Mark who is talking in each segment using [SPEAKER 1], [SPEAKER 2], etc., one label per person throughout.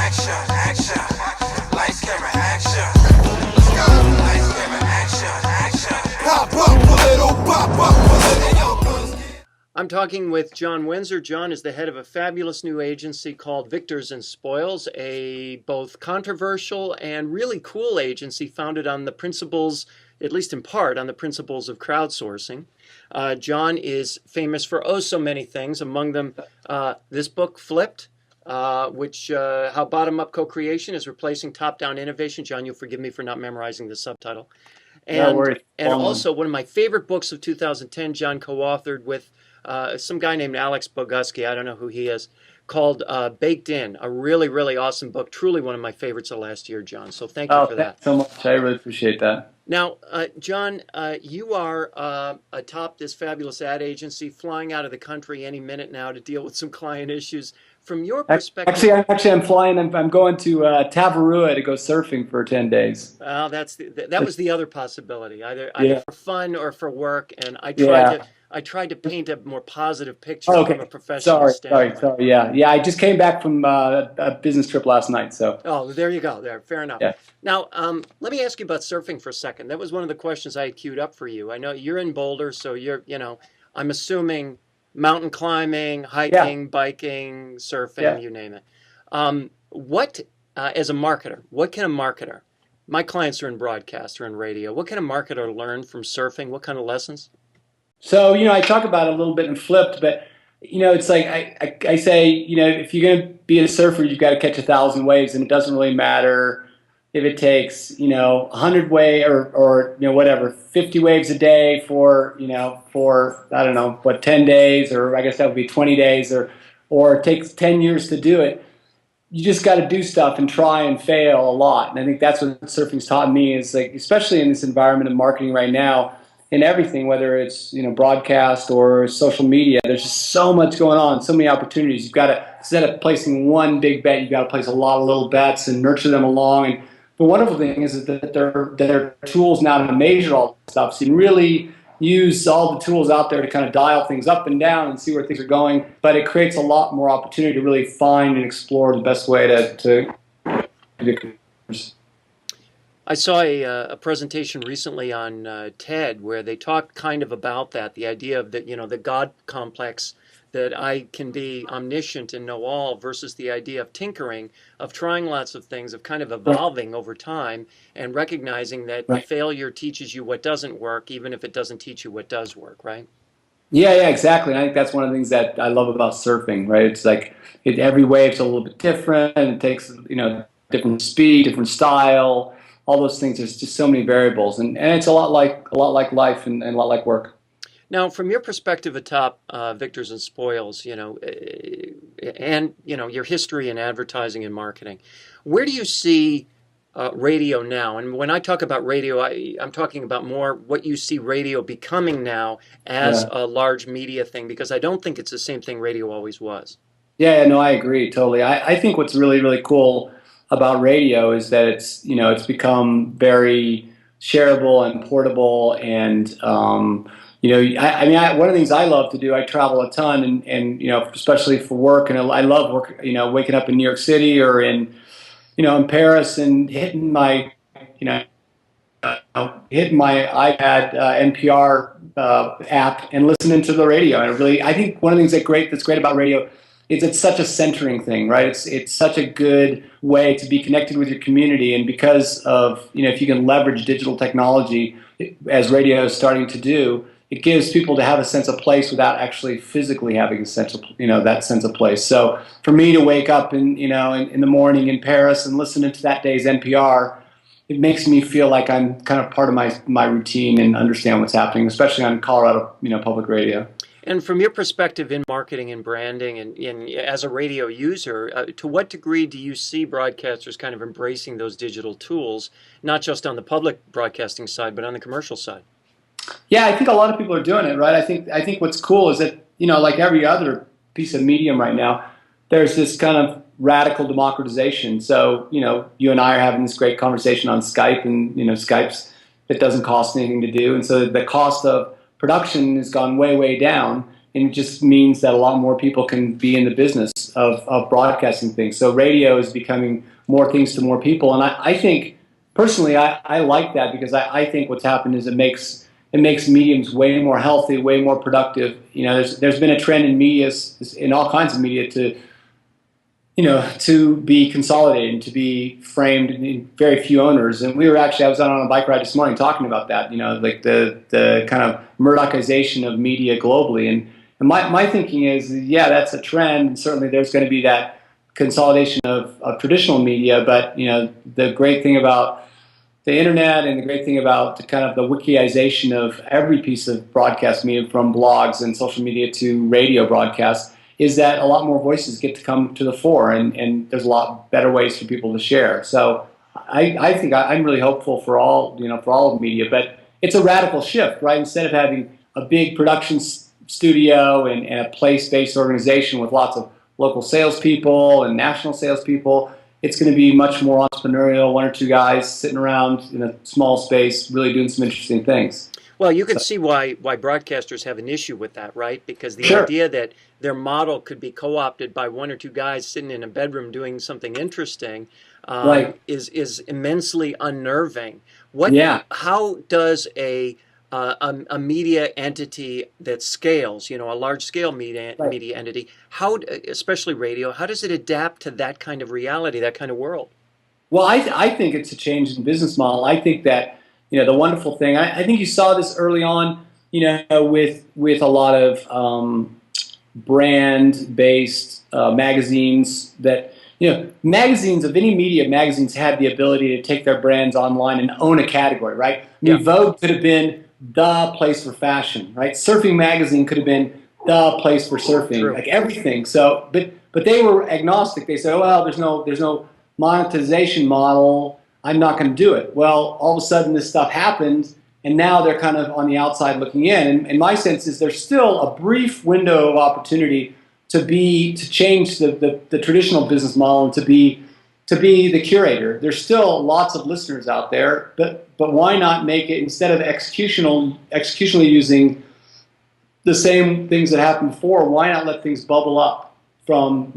[SPEAKER 1] action, action. Lights, camera, action. Let's go. Lights, camera, action, action. Pop up a little, pop up a little. Yo, guns get.
[SPEAKER 2] I'm talking with John Winsor. John is the head of a fabulous new agency called Victors and Spoils, a both controversial and really cool agency founded on the principles, at least in part, on the principles of crowdsourcing. John is famous for oh so many things, among them this book, Flipped, which how bottom-up co-creation is replacing top-down innovation. John, you'll forgive me for not memorizing the subtitle. And,
[SPEAKER 3] No worries.
[SPEAKER 2] and also one of my favorite books of 2010, John co-authored with some guy named Alex Boguski, I don't know who he is, called Baked In, a really, really awesome book, truly one of my favorites of last year, John. So thank you for that.
[SPEAKER 3] Thanks so much. I really appreciate that.
[SPEAKER 2] Now, John, you are atop this fabulous ad agency, flying out of the country any minute now to deal with some client issues. From your perspective,
[SPEAKER 3] I'm flying. I'm going to Tavarua to go surfing for 10 days.
[SPEAKER 2] well, that was the other possibility, either
[SPEAKER 3] Yeah.
[SPEAKER 2] for fun or for work. And I tried to paint a more positive picture
[SPEAKER 3] Okay.
[SPEAKER 2] from a professional standpoint.
[SPEAKER 3] Sorry. Yeah. I just came back from a business trip last night. So.
[SPEAKER 2] Oh, there you go. There, fair enough.
[SPEAKER 3] Yeah.
[SPEAKER 2] Now, let me ask you about surfing for a second. That was one of the questions I had queued up for you. I know you're in Boulder, so I'm assuming mountain climbing, hiking, biking, surfing, you name it. As a marketer, what can a marketer? My clients are in broadcast or in radio. What can a marketer learn from surfing? What kind of lessons?
[SPEAKER 3] So, I talk about it a little bit in Flipped, but, it's like I say, if you're going to be a surfer, you've got to catch 1,000 waves, and it doesn't really matter if it takes, 100 waves or whatever, 50 waves a day for, I don't know, 10 days, or I guess that would be 20 days, or it takes 10 years to do it. You just got to do stuff and try and fail a lot. And I think that's what surfing's taught me is, like, especially in this environment of marketing right now, in everything, whether it's broadcast or social media, there's just so much going on, so many opportunities. You've got to, instead of placing one big bet, you've got to place a lot of little bets and nurture them along. And the wonderful thing is that there are tools now to measure all this stuff, so you can really use all the tools out there to kind of dial things up and down and see where things are going. But it creates a lot more opportunity to really find and explore the best way to
[SPEAKER 2] I saw a presentation recently on TED where they talked kind of about that, the idea of the God complex, that I can be omniscient and know all, versus the idea of tinkering, of trying lots of things, of kind of evolving over time, and recognizing that failure teaches you what doesn't work, even if it doesn't teach you what does work, right?
[SPEAKER 3] Yeah, exactly. And I think that's one of the things that I love about surfing, right? It's like every wave's a little bit different, and it takes different speed, different style. All those things. There's just so many variables, and it's a lot like life and a lot like work.
[SPEAKER 2] Now, from your perspective atop Victors and Spoils, and your history in advertising and marketing, where do you see radio now? And when I talk about radio, I'm talking about more what you see radio becoming now as a large media thing, because I don't think it's the same thing radio always was. Yeah,
[SPEAKER 3] no, I agree totally. I think what's really, really cool about radio is that it's become very shareable and portable, and one of the things I love to do, I travel a ton, and especially for work, and I love work, waking up in New York City or in Paris and hitting my iPad NPR app and listening to the radio. And I think one of the things that's great about radio is it's such a centering thing, right? It's such a good way to be connected with your community, and because of if you can leverage digital technology, as radio is starting to do, it gives people to have a sense of place without actually physically having a sense of that sense of place. So for me to wake up in the morning in Paris and listening to that day's NPR, it makes me feel like I'm kind of part of my routine and understand what's happening, especially on Colorado public radio.
[SPEAKER 2] And from your perspective in marketing and branding and as a radio user, to what degree do you see broadcasters kind of embracing those digital tools, not just on the public broadcasting side, but on the commercial side?
[SPEAKER 3] Yeah, I think a lot of people are doing it, right? I think what's cool is that, like every other piece of medium right now, there's this kind of radical democratization. So, you and I are having this great conversation on Skype, and, Skype's, it doesn't cost anything to do. And so the cost of production has gone way, way down. and it just means that a lot more people can be in the business of broadcasting things. So radio is becoming more things to more people, and I think personally I like that, because I think what's happened is it makes mediums way more healthy, way more productive. There's been a trend in media, in all kinds of media, to be consolidated and to be framed in very few owners. And I was on a bike ride this morning talking about that, like the kind of Murdochization of media globally. And my thinking is, yeah, that's a trend. And certainly there's going to be that consolidation of traditional media. But, the great thing about the internet and the great thing about the wikiization of every piece of broadcast media, from blogs and social media to radio broadcasts, is that a lot more voices get to come to the fore, and there's a lot better ways for people to share. So I think I'm really hopeful for all of media, but it's a radical shift, right? Instead of having a big production studio and a place-based organization with lots of local salespeople and national salespeople, it's going to be much more entrepreneurial, one or two guys sitting around in a small space really doing some interesting things.
[SPEAKER 2] Well, you can see why broadcasters have an issue with that, right? Because the
[SPEAKER 3] Sure.
[SPEAKER 2] idea that their model could be co-opted by one or two guys sitting in a bedroom doing something interesting
[SPEAKER 3] Right.
[SPEAKER 2] is immensely unnerving.
[SPEAKER 3] Yeah.
[SPEAKER 2] How does a media entity that scales, a large-scale media entity, especially radio, how does it adapt to that kind of reality, that kind of world?
[SPEAKER 3] Well, I think it's a change in business model. I think that, the wonderful thing, I think you saw this early on, with a lot of brand-based magazines that, magazines of any media, magazines had the ability to take their brands online and own a category, right? I mean, Vogue could have been the place for fashion, right? Surfing Magazine could have been the place for surfing,
[SPEAKER 2] True.
[SPEAKER 3] like everything. So, but they were agnostic. They said, oh, well, there's no monetization model, I'm not going to do it. Well, all of a sudden this stuff happened, and now they're kind of on the outside looking in. And my sense is there's still a brief window of opportunity to change the traditional business model and to be the curator. There's still lots of listeners out there, but why not make it, instead of executionally using the same things that happened before, why not let things bubble up from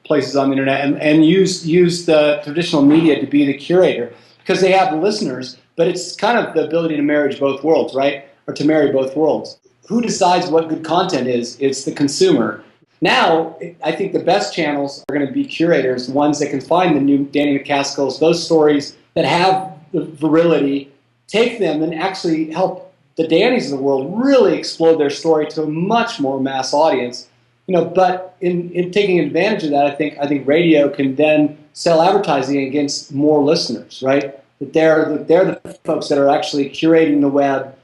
[SPEAKER 3] places on the internet and use the traditional media to be the curator, because they have the listeners, but it's kind of the ability to marry both worlds, right? Or to marry both worlds. Who decides what good content is? It's the consumer. Now, I think the best channels are going to be curators, ones that can find the new Danny McCaskills, those stories that have the virility, take them and actually help the Dannys of the world really explode their story to a much more mass audience. But in taking advantage of that, I think radio can then sell advertising against more listeners, right? That they're the folks that are actually curating the web,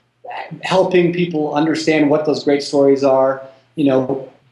[SPEAKER 3] helping people understand what those great stories are,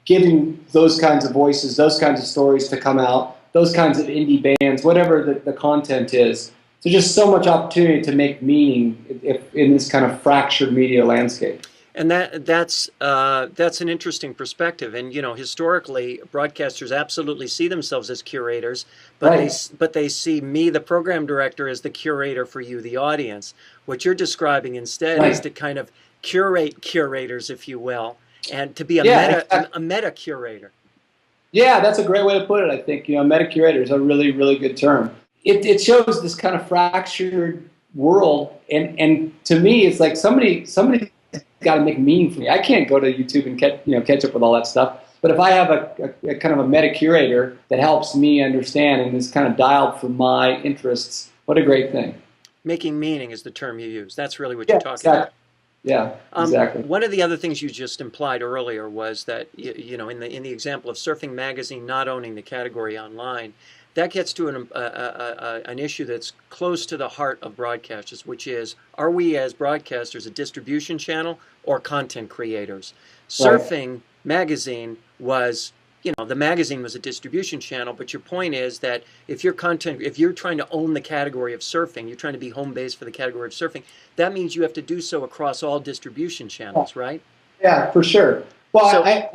[SPEAKER 3] giving those kinds of voices, those kinds of stories to come out, those kinds of indie bands, whatever the content is. So just so much opportunity to make meaning in this kind of fractured media landscape.
[SPEAKER 2] And that's an interesting perspective. And historically, broadcasters absolutely see themselves as curators, but
[SPEAKER 3] Right.
[SPEAKER 2] they see me, the program director, as the curator for you, the audience. What you're describing instead
[SPEAKER 3] Right.
[SPEAKER 2] is to kind of curate curators, if you will, and to be a meta curator.
[SPEAKER 3] Yeah, that's a great way to put it. I think meta curator is a really, really good term. It shows this kind of fractured world, and to me, it's like somebody got to make meaning for me. I can't go to YouTube and catch up with all that stuff. But if I have a kind of a meta curator that helps me understand and is kind of dialed for my interests, what a great thing.
[SPEAKER 2] Making meaning is the term you use. That's really what you're talking
[SPEAKER 3] exactly.
[SPEAKER 2] about.
[SPEAKER 3] Yeah, exactly.
[SPEAKER 2] One of the other things you just implied earlier was that in the example of Surfing Magazine not owning the category online, that gets to an issue that's close to the heart of broadcasters, which is, are we as broadcasters a distribution channel or content creators?
[SPEAKER 3] Right.
[SPEAKER 2] Surfing Magazine was, the magazine was a distribution channel, but your point is that if you're trying to own the category of surfing, you're trying to be home base for the category of surfing, that means you have to do so across all distribution channels, right?
[SPEAKER 3] Yeah, for sure. Well,
[SPEAKER 2] So-
[SPEAKER 3] I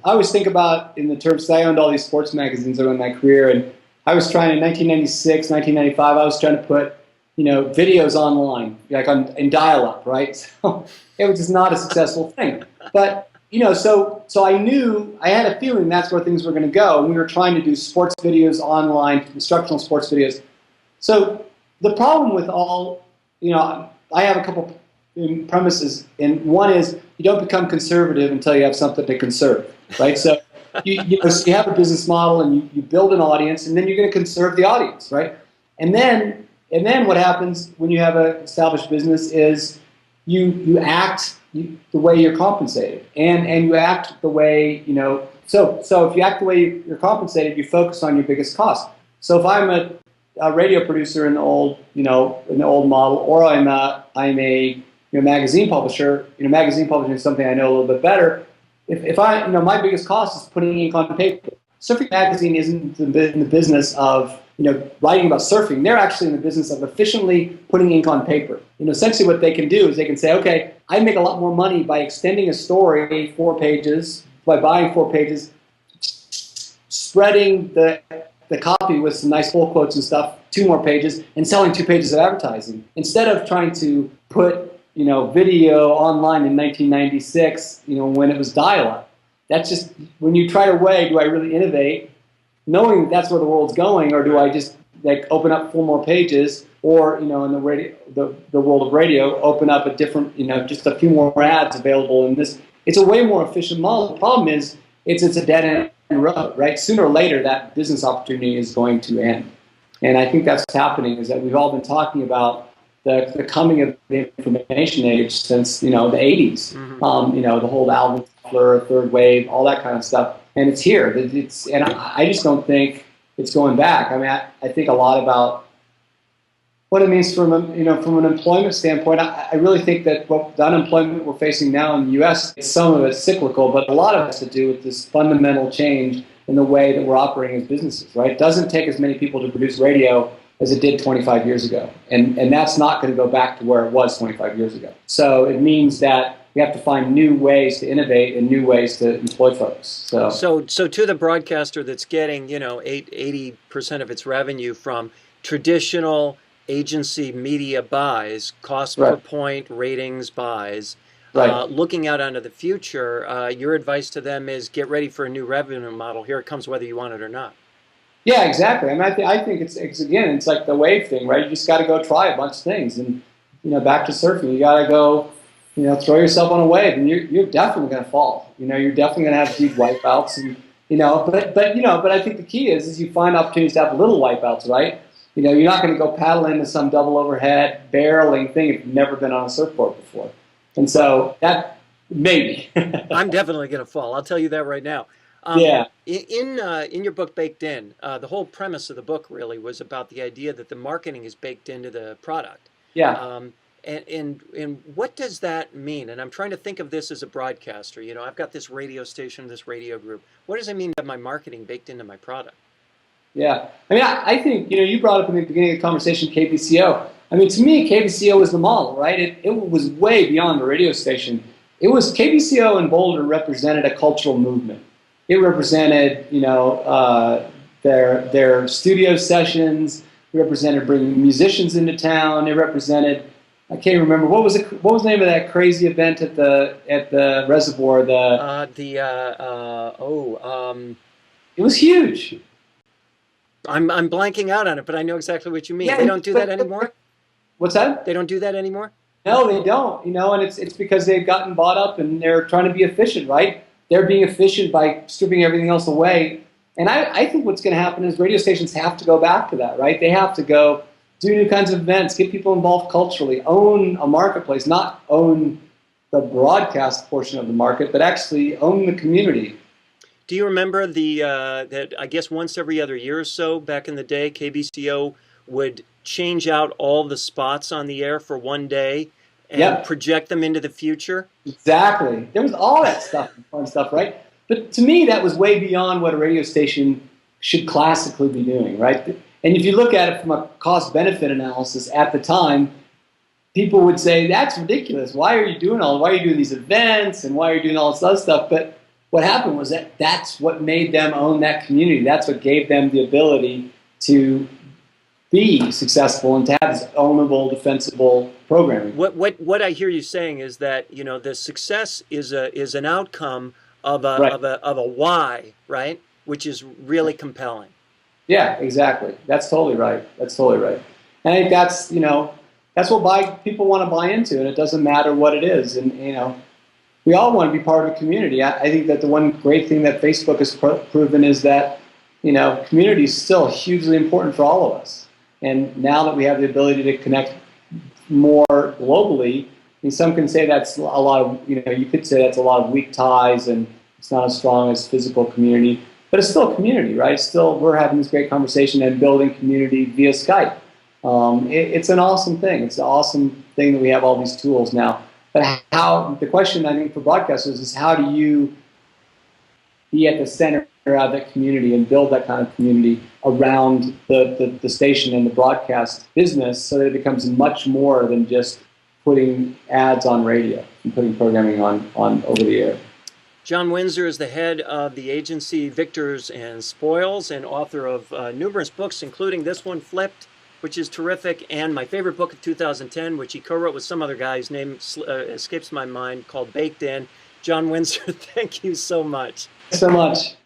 [SPEAKER 3] always think about in the terms, I owned all these sports magazines early in my career, and I was trying in 1996, 1995, I was trying to put, videos online, like in dial-up, right? So it was just not a successful thing. But So I knew, I had a feeling that's where things were going to go. And we were trying to do sports videos online, instructional sports videos. So the problem with all, I have a couple premises, and one is you don't become conservative until you have something to conserve, right? So so you have a business model and you build an audience, and then you're going to conserve the audience, right? And then what happens when you have an established business is you act the way you're compensated, and you act the way, so if you act the way you're compensated, you focus on your biggest cost. So if I'm a radio producer in the old model, or I'm a magazine publisher, magazine publishing is something I know a little bit better. If I, my biggest cost is putting ink on paper. Surfing Magazine isn't in the business of, writing about surfing. They're actually in the business of efficiently putting ink on paper. Essentially what they can do is they can say, okay, I make a lot more money by extending a story 4 pages, by buying 4 pages, spreading the copy with some nice full quotes and stuff, 2 more pages, and selling 2 pages of advertising. Instead of trying to put, video online in 1996, when it was dial-up. That's just, when you try to weigh, do I really innovate, knowing that that's where the world's going, or do I just open up 4 more pages, or in the radio, the world of radio, open up a different, just a few more ads available in this. It's a way more efficient model. The problem is it's a dead end road, right? Sooner or later, that business opportunity is going to end, and I think that's what's happening. Is that we've all been talking about the coming of the information age since the 80s. Mm-hmm. The whole Alvin Toffler, third wave, all that kind of stuff, and it's here. And I just don't think it's going back. I mean, I think a lot about what it means from an employment standpoint. I really think that the unemployment we're facing now in the U.S., some of it's cyclical, but a lot of it has to do with this fundamental change in the way that we're operating as businesses. Right? It doesn't take as many people to produce radio as it did 25 years ago. And that's not going to go back to where it was 25 years ago. So it means that we have to find new ways to innovate and new ways to employ folks. So
[SPEAKER 2] to the broadcaster that's getting, 80% of its revenue from traditional agency media buys, cost per point, ratings buys, looking out onto the future, your advice to them is get ready for a new revenue model. Here it comes whether you want it or not.
[SPEAKER 3] Yeah, exactly. I mean, I think it's it's like the wave thing, right? You just got to go try a bunch of things, and back to surfing, you got to go, throw yourself on a wave, and you're definitely going to fall. You're definitely going to have deep wipeouts, and but I think the key is you find opportunities to have little wipeouts, right? You're not going to go paddle into some double overhead barreling thing if you've never been on a surfboard before, and so that maybe.
[SPEAKER 2] I'm definitely going to fall. I'll tell you that right now. In your book, Baked In, the whole premise of the book really was about the idea that the marketing is baked into the product.
[SPEAKER 3] Yeah.
[SPEAKER 2] And what does that mean? And I'm trying to think of this as a broadcaster. I've got this radio station, this radio group. What does it mean to have my marketing baked into my product?
[SPEAKER 3] Yeah. I mean, I think, you brought up in the beginning of the conversation KBCO. I mean, to me, KBCO was the model, right? It was way beyond a radio station. It was KBCO and Boulder represented a cultural movement. It represented, their studio sessions. It represented bringing musicians into town. It represented, I can't remember what was the name of that crazy event at the reservoir. It was huge.
[SPEAKER 2] I'm blanking out on it, but I know exactly what you mean.
[SPEAKER 3] Yeah,
[SPEAKER 2] they don't do that anymore.
[SPEAKER 3] What's that?
[SPEAKER 2] They don't do that anymore.
[SPEAKER 3] No, they don't. And it's because they've gotten bought up and they're trying to be efficient, right? They're being efficient by stripping everything else away. And I think what's going to happen is radio stations have to go back to that, right? They have to go do new kinds of events, get people involved culturally, own a marketplace, not own the broadcast portion of the market, but actually own the community.
[SPEAKER 2] Do you remember that I guess once every other year or so back in the day, KBCO would change out all the spots on the air for one day and project them into the future?
[SPEAKER 3] Exactly. There was all that stuff, fun stuff, right? But to me, that was way beyond what a radio station should classically be doing, right? And if you look at it from a cost-benefit analysis at the time, people would say, that's ridiculous. Why are you doing these events, and why are you doing all this other stuff? But what happened was that's what made them own that community. That's what gave them the ability to be successful and to have this ownable, defensible programming.
[SPEAKER 2] What I hear you saying is that, you know, the success is an outcome of
[SPEAKER 3] Right.
[SPEAKER 2] a why, right? Which is really compelling.
[SPEAKER 3] Yeah, exactly. That's totally right. That's totally right. And I think that's, you know, that's what people want to buy into, and it doesn't matter what it is. And, you know, we all want to be part of a community. I think that the one great thing that Facebook has proven is that, you know, community is still hugely important for all of us. And now that we have the ability to connect more globally, I mean, some can say that's a lot of, you know, you could say that's a lot of weak ties and it's not as strong as physical community, but it's still a community, right? Still, we're having this great conversation and building community via Skype. It's an awesome thing. It's an awesome thing that we have all these tools now. But how, the question I think for broadcasters is how do you be at the center of that community and build that kind of community around the station and the broadcast business so that it becomes much more than just putting ads on radio and putting programming on over the air.
[SPEAKER 2] John Winsor is the head of the agency Victors and Spoils and author of numerous books, including this one, Flipped, which is terrific, and my favorite book of 2010, which he co-wrote with some other guy whose name escapes my mind, called Baked In. John Winsor, thank you so much.
[SPEAKER 3] Thanks so much.